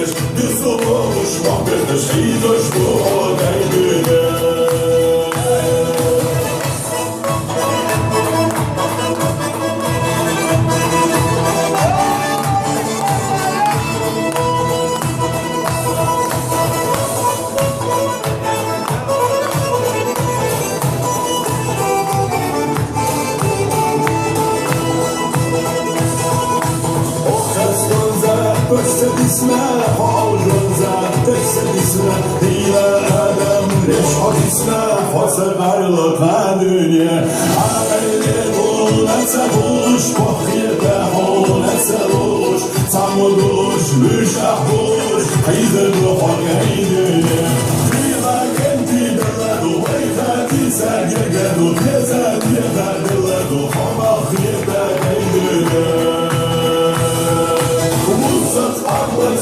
Jesteś niezdolność, mogę też litość, podaj mnie. Başta isme havlunza, başta isme hile adam, reşhat isme fasıkarlık ve dünya. Aile bulunsa buluş, bakiyete bulunsa buluş, tam buluş, müşah buluş, haydır bu halka dünya. Hile kenti beladu, veyfeti sergegadu, tezet yeter beladu, habakiyete dünya.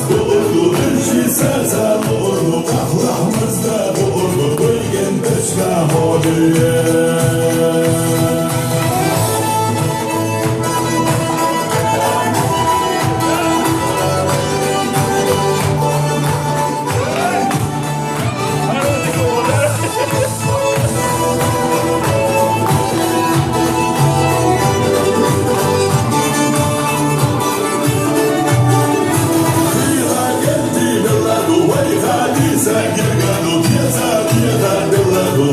Bulurdu, ülke sezer bulurdu, kahramızda bulurdu, bölgen peşke hodiye. Sergegado, pieza, piedad, belado,